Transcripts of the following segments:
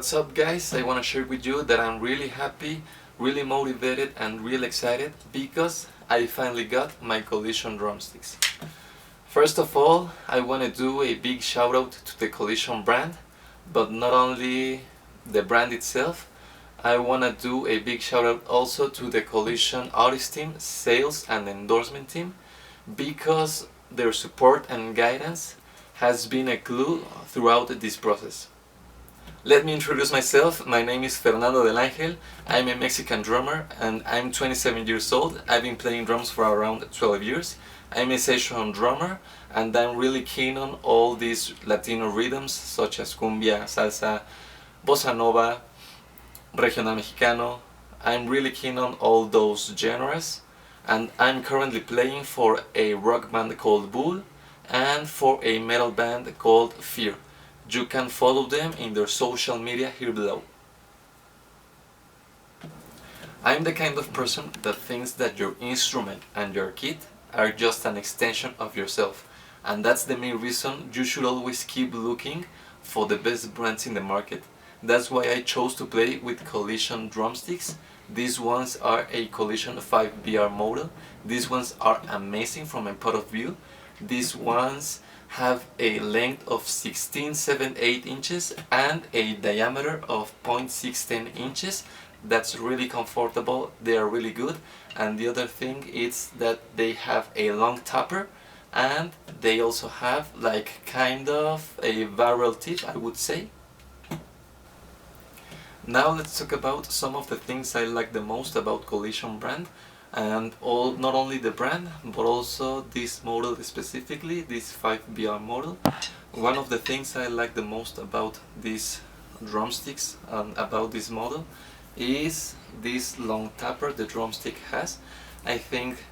What's up guys, I want to share with you that I'm really happy, really motivated and really excited because I finally got my Collision drumsticks. First of all, I want to do a big shout out to the Collision brand, but not only the brand itself, I want to do a big shout out also to the Collision artist team, sales and endorsement team, because their support and guidance has been a clue throughout this process. Let me introduce myself. My name is Fernando del Ángel. I'm a Mexican drummer and I'm 27 years old. I've been playing drums for around 12 years. I'm a session drummer and I'm really keen on all these Latino rhythms such as cumbia, salsa, bossa nova, regional mexicano. I'm really keen on all those genres, and I'm currently playing for a rock band called Bull and for a metal band called Fear. You can follow them in their social media here below. I'm the kind of person that thinks that your instrument and your kit are just an extension of yourself, and that's the main reason you should always keep looking for the best brands in the market. That's why I chose to play with Collision drumsticks. These ones are a Collision 5BR model. These ones are amazing from my point of view. These ones have a length of 16.78 inches and a diameter of 0.610 inches. That's really comfortable, they are really good. And the other thing is that they have a long topper and they also have like kind of a barrel tip, I would say. Now let's talk about some of the things I like the most about Collision brand, and not only the brand but also this model specifically, this 5BR model. One of the things I like the most about these drumsticks and about this model is this long tapper the drumstick has. I think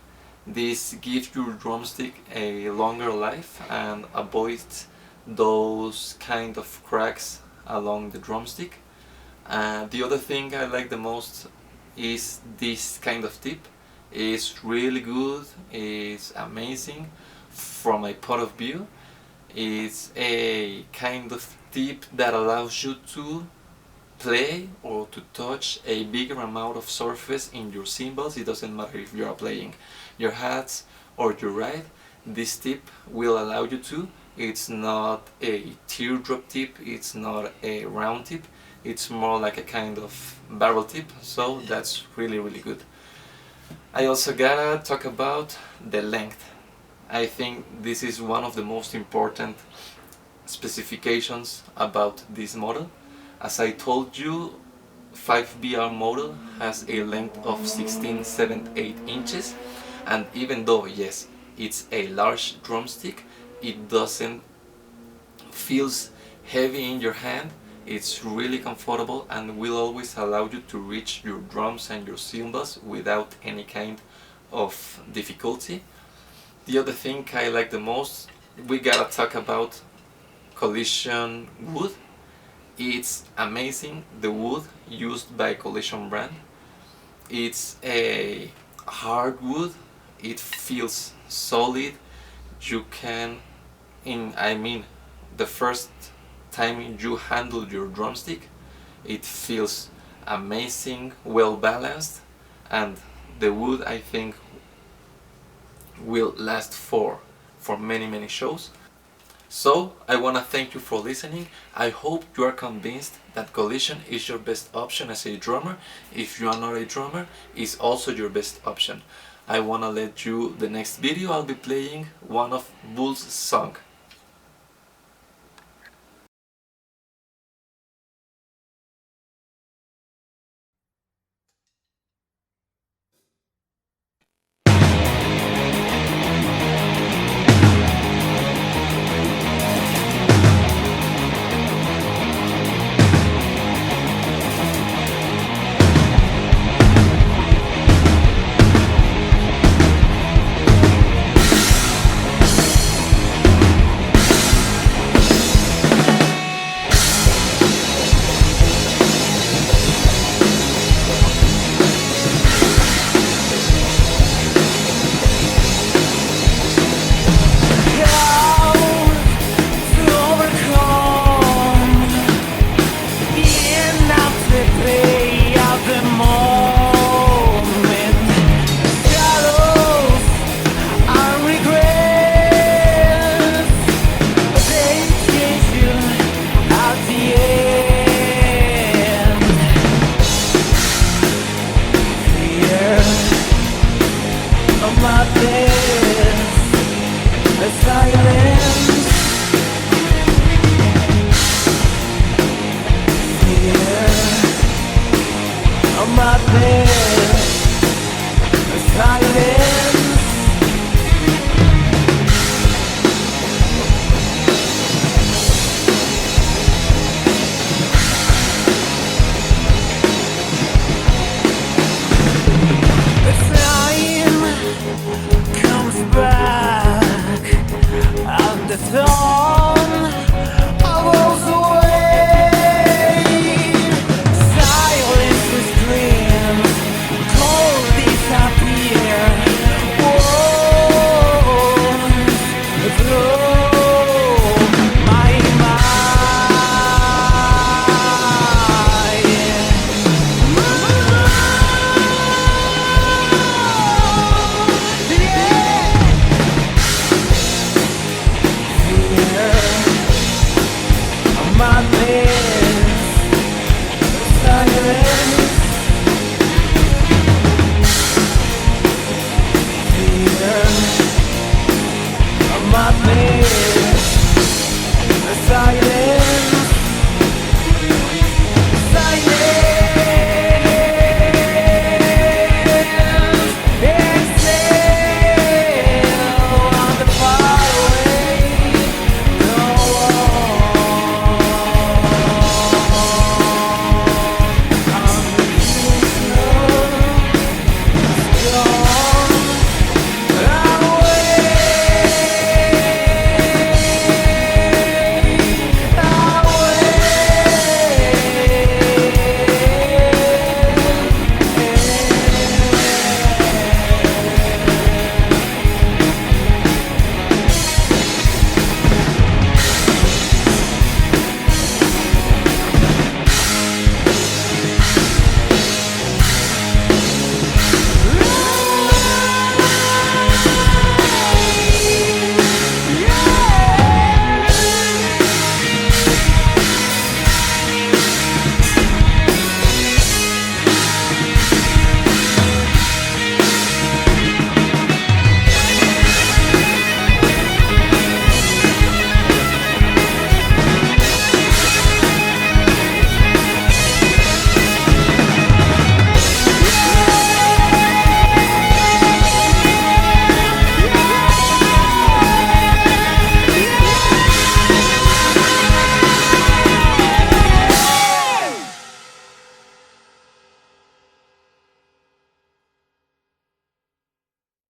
this gives your drumstick a longer life and avoids those kind of cracks along the drumstick. The other thing I like the most is this kind of tip. It's really good, it's amazing from my point of view. It's a kind of tip that allows you to play or to touch a bigger amount of surface in your cymbals. It doesn't matter if you are playing your hats or your ride, this tip will allow you to. It's not a teardrop tip, it's not a round tip, it's more like a kind of barrel tip, so that's really good. I also gotta talk about the length. I think this is one of the most important specifications about this model. As I told you, 5BR model has a length of 16.78 inches, and even though yes, it's a large drumstick, it doesn't feels heavy in your hand. It's really comfortable and will always allow you to reach your drums and your cymbals without any kind of difficulty. The other thing I like the most, we gotta talk about Collision wood. It's amazing, the wood used by Collision brand. It's a hard wood, it feels solid. You can, the first time you handle your drumstick, it feels amazing, well balanced, and the wood I think will last for many shows. So I want to thank you for listening. I hope you are convinced that Collision is your best option as a drummer. If you are not a drummer, it's also your best option. I want to let you, the next video I'll be playing one of Bull's song.